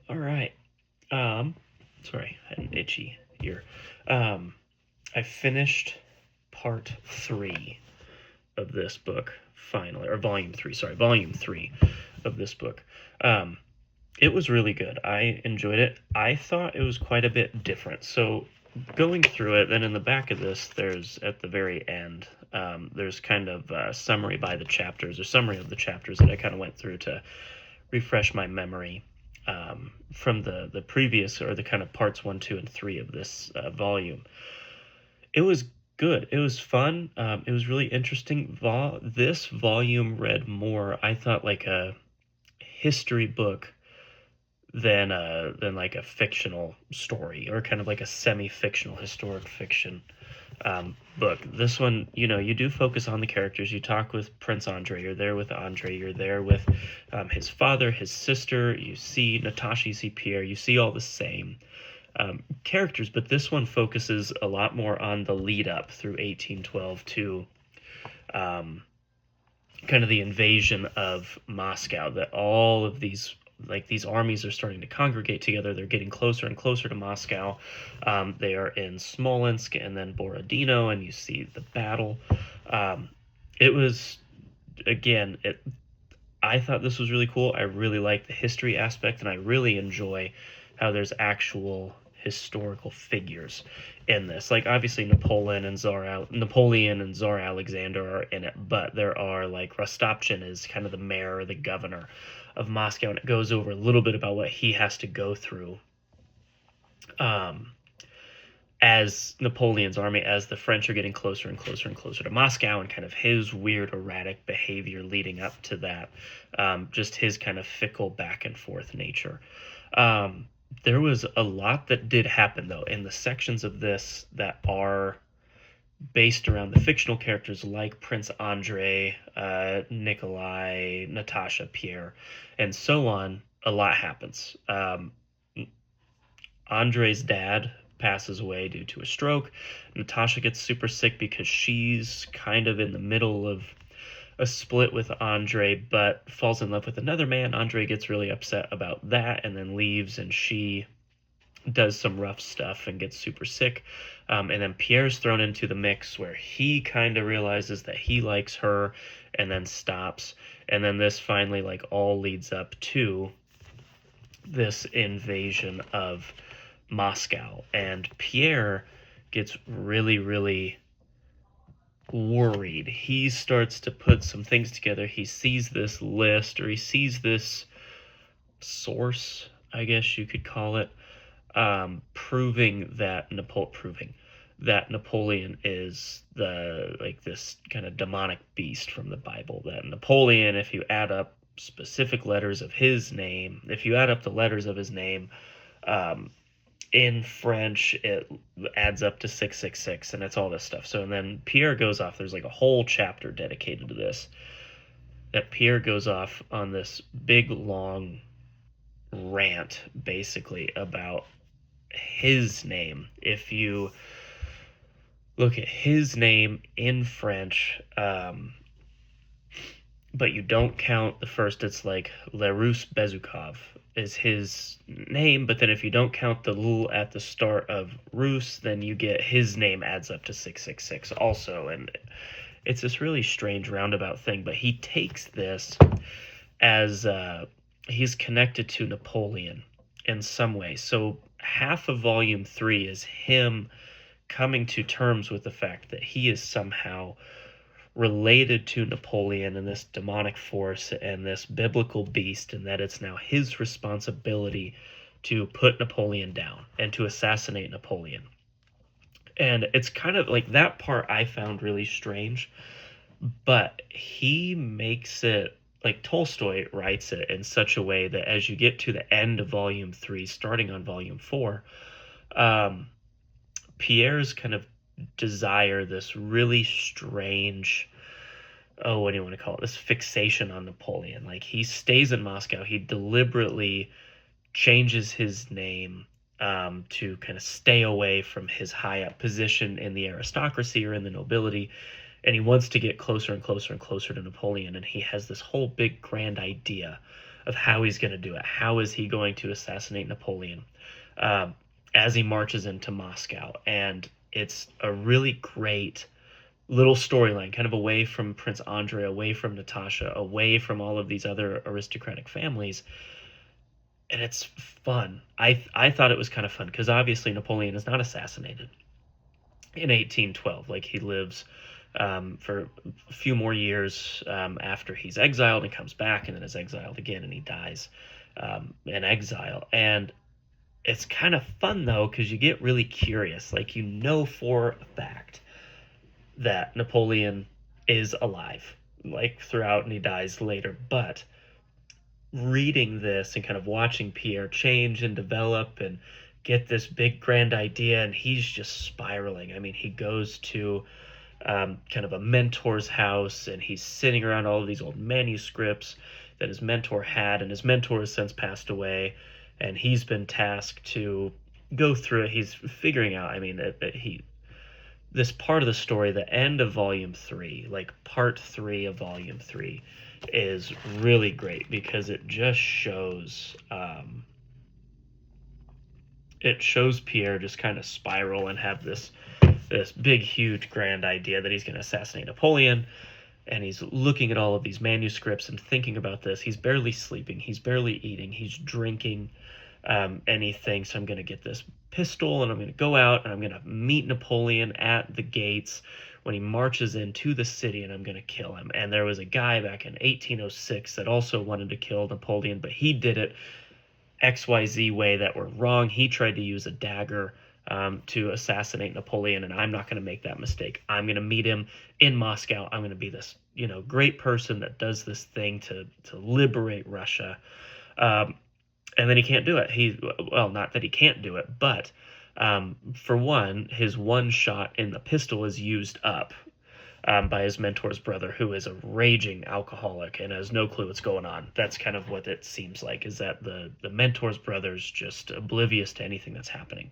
All right. Um, Sorry, I had an itchy ear. Um, I finished part three of this book finally, or volume three. Sorry, volume three of this book. Um, it was really good. I enjoyed it. I thought it was quite a bit different. So going through it, then in the back of this, there's at the very end, there's kind of a summary by the chapters or summary of the chapters that I kind of went through to refresh my memory from the previous or the kind of parts one, two, and three of this volume. It was good. It was fun. It was really interesting. This volume read more, I thought, like a history book than like a fictional story or kind of like a semi-fictional historic fiction book. This one, you do focus on the characters. You talk with Prince Andre. You're there with Andre. You're there with his father, his sister. You see Natasha. You see Pierre. You see all the same characters, but this one focuses a lot more on the lead up through 1812 to um, kind of the invasion of Moscow. That all of these armies are starting to congregate together. They're getting closer and closer to Moscow. They are in Smolensk and then Borodino, and you see the battle. It was again. I thought this was really cool. I really like the history aspect, and I really enjoy how there's actual historical figures in this. Like obviously Napoleon and Tsar Alexander are in it, but there are like Rostopchin is kind of the mayor or the governor of Moscow, and it goes over a little bit about what he has to go through um, as Napoleon's army, as the French are getting closer and closer and closer to Moscow, and kind of his weird erratic behavior leading up to that, just his kind of fickle back and forth nature. Um, there was a lot that did happen though in the sections of this that are based around the fictional characters like Prince Andre, Nikolai, Natasha, Pierre, and so on. A lot happens. Andre's dad passes away due to a stroke. Natasha gets super sick because she's kind of in the middle of a split with Andre, but falls in love with another man. Andre gets really upset about that and then leaves, and she does some rough stuff and gets super sick. And then Pierre's thrown into the mix where he kind of realizes that he likes her and then stops. And then this finally, like, all leads up to this invasion of Moscow. And Pierre gets really, really worried. He starts to put some things together. He sees this list, or he sees this source, I guess you could call it, proving that Napoleon is the like this kind of demonic beast from the Bible. That Napoleon, if you add up specific letters of his name, if you add up the letters of his name, um, in French, it adds up to 666, and it's all this stuff. So, and then Pierre goes off. There's like a whole chapter dedicated to this. That Pierre goes off on this big long rant, basically about his name. If you look at his name in French, but you don't count the first, it's like Larus Bezukov is his name, but then if you don't count the lul at the start of Rus, then you get his name adds up to 666 also. And it's this really strange roundabout thing, but he takes this as he's connected to Napoleon in some way. So half of volume three is him coming to terms with the fact that he is somehow related to Napoleon and this demonic force and this biblical beast, and that it's now his responsibility to put Napoleon down and to assassinate Napoleon. And it's kind of like that part I found really strange, but he makes it like Tolstoy writes it in such a way that as you get to the end of volume three, starting on volume four, um, Pierre's kind of desire, this really strange, oh, what do you want to call it? This fixation on Napoleon. Like he stays in Moscow. He deliberately changes his name to kind of stay away from his high up position in the aristocracy or in the nobility. And he wants to get closer and closer and closer to Napoleon. And he has this whole big grand idea of how he's going to do it. How is he going to assassinate Napoleon um, as he marches into Moscow? And it's a really great little storyline, kind of away from Prince Andrei, away from Natasha, away from all of these other aristocratic families, and it's fun. I thought it was kind of fun because obviously Napoleon is not assassinated in 1812. Like he lives for a few more years after he's exiled and comes back, and then is exiled again, and he dies in exile. And it's kind of fun though because you get really curious. Like you know for a fact that Napoleon is alive, like throughout, and he dies later. But reading this and kind of watching Pierre change and develop and get this big grand idea, and he's just spiraling. I mean, he goes to kind of a mentor's house, and he's sitting around all of these old manuscripts that his mentor had, and his mentor has since passed away, and he's been tasked to go through it. He's figuring out. I mean, he this part of the story, the end of volume 3, like part 3 of volume 3, is really great because it shows Pierre just kind of spiral and have this big huge grand idea that he's going to assassinate Napoleon, and he's looking at all of these manuscripts and thinking about this. He's barely sleeping, he's barely eating, he's drinking, and he thinks, I'm going to get this pistol and I'm going to go out and I'm going to meet Napoleon at the gates when he marches into the city, and I'm going to kill him. And there was a guy back in 1806 that also wanted to kill Napoleon, but he did it XYZ way that were wrong. He tried to use a dagger to assassinate Napoleon, and I'm not going to make that mistake. I'm going to meet him in Moscow. I'm going to be this, great person that does this thing to liberate Russia. And then he can't do it. Well, not that he can't do it, but for one, his one shot in the pistol is used up by his mentor's brother, who is a raging alcoholic and has no clue what's going on. That's kind of what it seems like, is that the mentor's brother's just oblivious to anything that's happening.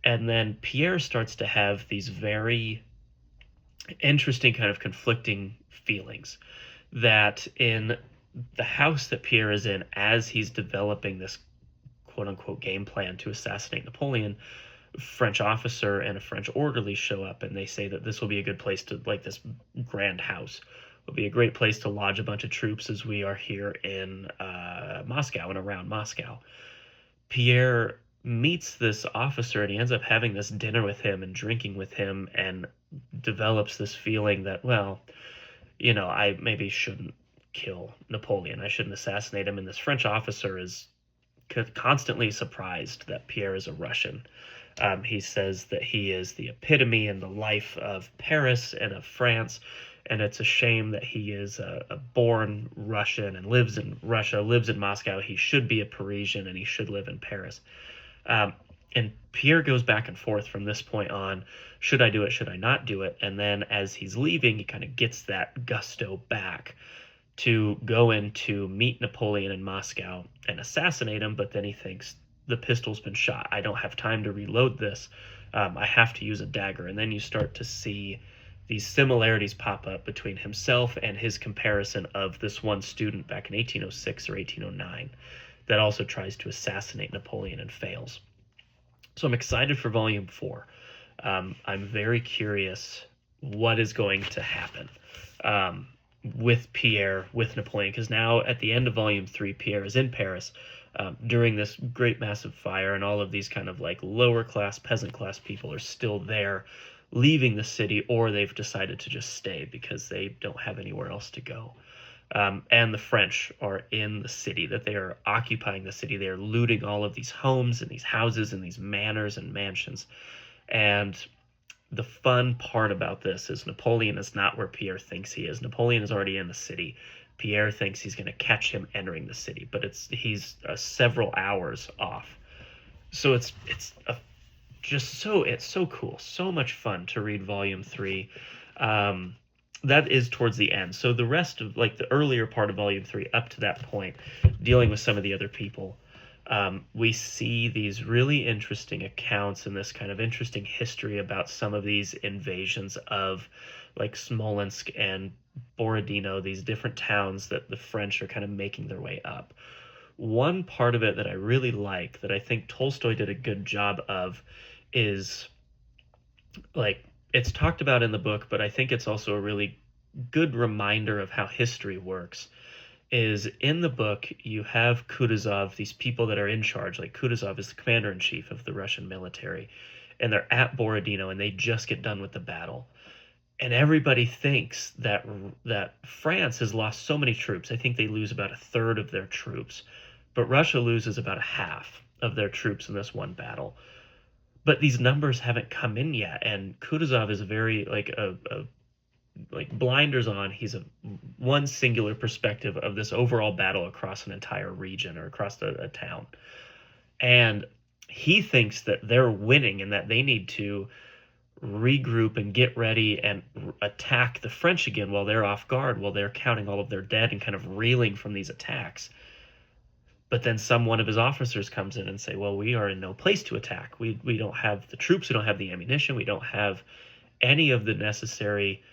And then Pierre starts to have these very interesting kind of conflicting feelings that in the house that Pierre is in, as he's developing this quote-unquote game plan to assassinate Napoleon, a French officer and a French orderly show up, and they say that this will be a good place to, like, this grand house will be a great place to lodge a bunch of troops as we are here in Moscow and around Moscow. Pierre meets this officer, and he ends up having this dinner with him and drinking with him, and develops this feeling that, well, I maybe shouldn't kill Napoleon. I shouldn't assassinate him. And this French officer is constantly surprised that Pierre is a Russian. He says that he is the epitome and the life of Paris and of France, and it's a shame that he is a born Russian and lives in Russia, lives in Moscow. He should be a Parisian, and he should live in Paris. And Pierre goes back and forth from this point on. Should I do it? Should I not do it? And then as he's leaving, he kind of gets that gusto back to go in to meet Napoleon in Moscow and assassinate him. But then he thinks, the pistol's been shot. I don't have time to reload this. I have to use a dagger. And then you start to see these similarities pop up between himself and his comparison of this one student back in 1806 or 1809 that also tries to assassinate Napoleon and fails. So I'm excited for Volume 4. I'm very curious what is going to happen with Pierre, with Napoleon, because now at the end of Volume 3, Pierre is in Paris during this great massive fire, and all of these kind of like lower class, peasant class people are still there, leaving the city, or they've decided to just stay because they don't have anywhere else to go. And the French are in the city, that they are occupying the city. They are looting all of these homes and these houses and these manors and mansions. And the fun part about this is Napoleon is not where Pierre thinks he is. Napoleon is already in the city. Pierre thinks he's going to catch him entering the city, but he's several hours off. So it's so cool, so much fun to read Volume 3. That is towards the end. So the rest of, like, the earlier part of Volume 3 up to that point, dealing with some of the other people, we see these really interesting accounts and this kind of interesting history about some of these invasions of, like, Smolensk and Borodino, these different towns that the French are kind of making their way up. One part of it that I really like, that I think Tolstoy did a good job of, is like it's talked about in the book, but I think it's also a really good reminder of how history works. Is in the book you have Kutuzov, these people that are in charge. Like Kutuzov is the commander in chief of the Russian military, and they're at Borodino, and they just get done with the battle, and everybody thinks that France has lost so many troops. I think they lose about a third of their troops, but Russia loses about a half of their troops in this one battle. But these numbers haven't come in yet, and Kutuzov is very like blinders on. He's a one singular perspective of this overall battle across an entire region or across a town, and he thinks that they're winning and that they need to regroup and get ready and attack the French again while they're off guard, while they're counting all of their dead and kind of reeling from these attacks. But then one of his officers comes in and say, well, we are in no place to attack. We don't have the troops, we don't have the ammunition, we don't have any of the necessary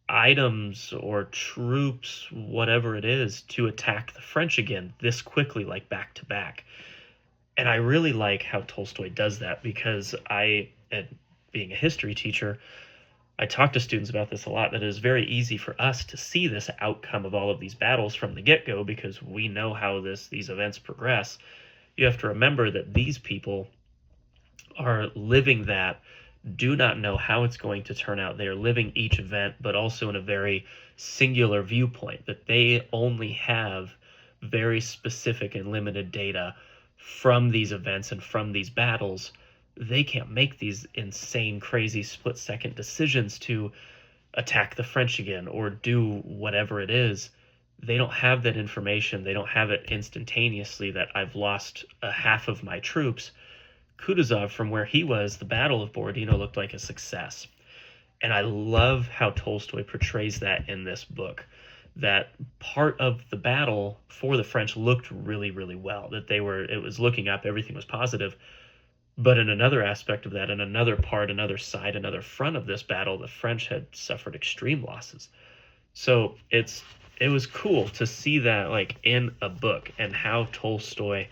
items or troops, whatever it is, to attack the French again this quickly, like back to back. And I really like how Tolstoy does that, because being a history teacher, I talk to students about this a lot, that it is very easy for us to see this outcome of all of these battles from the get-go because we know how these events progress. You have to remember that these people are living that, do not know how it's going to turn out. They are living each event, but also in a very singular viewpoint, that they only have very specific and limited data from these events and from these battles. They can't make these insane, crazy split-second decisions to attack the French again or do whatever it is. They don't have that information. They don't have it instantaneously that I've lost a half of my troops. Kutuzov, from where he was, the Battle of Borodino looked like a success. And I love how Tolstoy portrays that in this book, that part of the battle for the French looked really, really well, that it was looking up, everything was positive. But in another aspect of that, in another part, another side, another front of this battle, the French had suffered extreme losses. So it was cool to see that like in a book, and how Tolstoy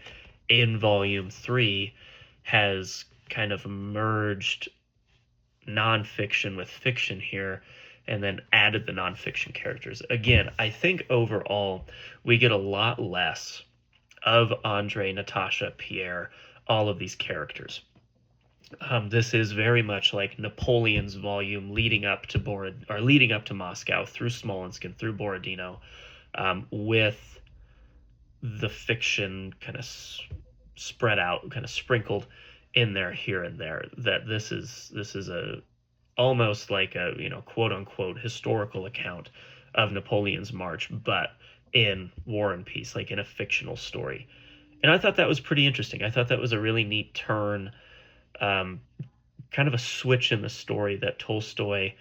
in volume 3 has kind of merged nonfiction with fiction here, and then added the nonfiction characters. Again, I think overall we get a lot less of Andre, Natasha, Pierre, all of these characters. This is very much like Napoleon's volume leading up to Moscow, through Smolensk and through Borodino, with the fiction kind of spread out, kind of sprinkled in there here and there. That this is a almost like a quote unquote historical account of Napoleon's march, but in War and Peace, like in a fictional story. And I thought that was pretty interesting. I thought that was a really neat turn, kind of a switch in the story, that Tolstoy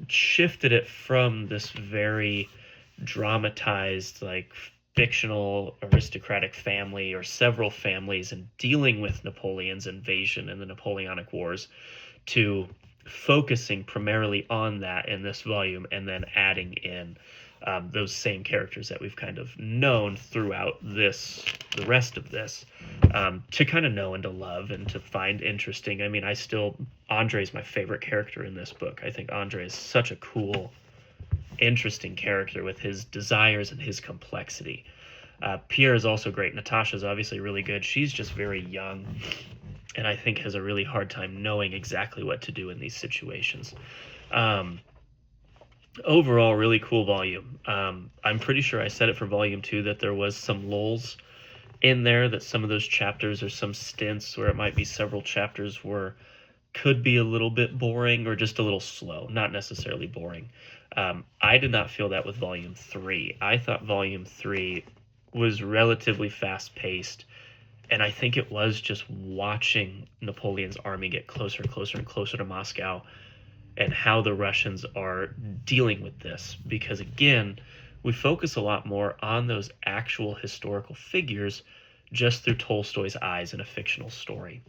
shifted it from this very dramatized, like fictional aristocratic family or several families and dealing with Napoleon's invasion and the Napoleonic Wars, to focusing primarily on that in this volume, and then adding in those same characters that we've kind of known throughout the rest of this, to kind of know and to love and to find interesting. I mean, Andre's my favorite character in this book. I think Andre is such a cool, interesting character with his desires and his complexity. Pierre is also great. Natasha's obviously really good. She's just very young, and I think has a really hard time knowing exactly what to do in these situations. Overall, really cool volume. I'm pretty sure I said it for volume 2 that there was some lulls in there, that some of those chapters or some stints where it might be several chapters could be a little bit boring or just a little slow, not necessarily boring. I did not feel that with volume 3. I thought volume 3 was relatively fast-paced, and I think it was just watching Napoleon's army get closer and closer and closer to Moscow, and how the Russians are dealing with this. Because again, we focus a lot more on those actual historical figures just through Tolstoy's eyes in a fictional story.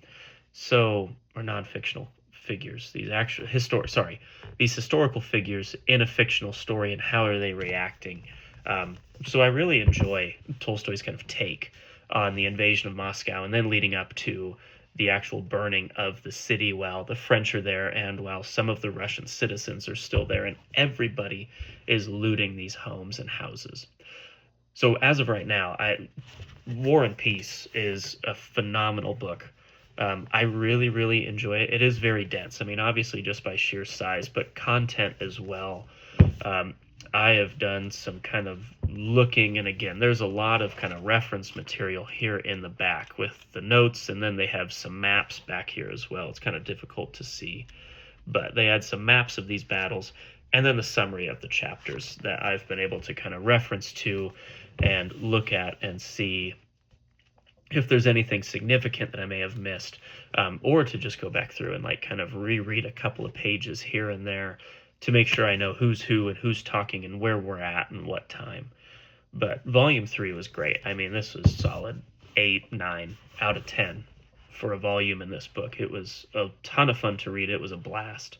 So, or non-fictional figures, these historical figures in a fictional story, and how are they reacting. So I really enjoy Tolstoy's kind of take on the invasion of Moscow, and then leading up to the actual burning of the city while the French are there, and while some of the Russian citizens are still there, and everybody is looting these homes and houses. So as of right now, War and Peace is a phenomenal book. I really, really enjoy it. It is very dense. I mean, obviously just by sheer size, but content as well. Um, I have done some kind of looking, and again, there's a lot of kind of reference material here in the back with the notes, and then they have some maps back here as well. It's kind of difficult to see, but they had some maps of these battles, and then the summary of the chapters that I've been able to kind of reference to and look at and see if there's anything significant that I may have missed, or to just go back through and like kind of reread a couple of pages here and there to make sure I know who's who and who's talking and where we're at and what time. But volume 3 was great. I mean, this was solid 8, 9 out of 10 for a volume in this book. It was a ton of fun to read. It was a blast.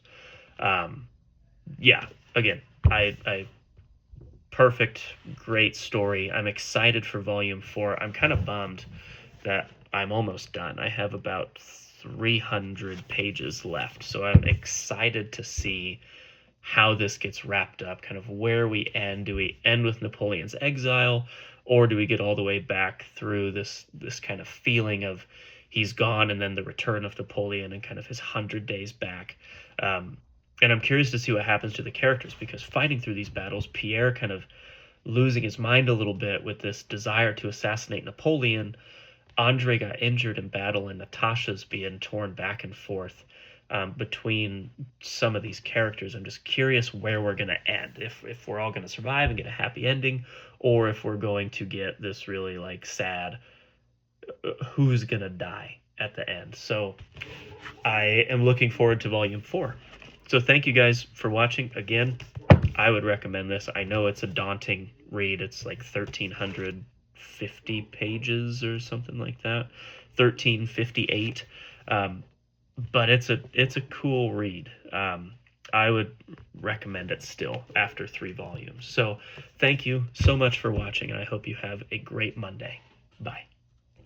Yeah, again, I perfect, great story. I'm excited for volume 4. I'm kind of bummed that I'm almost done. I have about 300 pages left, so I'm excited to see how this gets wrapped up, kind of where we end. Do we end with Napoleon's exile, or do we get all the way back through this kind of feeling of he's gone, and then the return of Napoleon and kind of his 100 days back? And I'm curious to see what happens to the characters, because fighting through these battles, Pierre kind of losing his mind a little bit with this desire to assassinate Napoleon, Andre got injured in battle, and Natasha's being torn back and forth between some of these characters. I'm just curious where we're going to end, if we're all going to survive and get a happy ending, or if we're going to get this really like sad who's going to die at the end. So I am looking forward to volume 4. So thank you guys for watching. Again, I would recommend this. I know it's a daunting read. It's like 1,350 pages or something like that, 1,358. But it's a cool read. I would recommend it still after 3 volumes. So thank you so much for watching, and I hope you have a great Monday. Bye.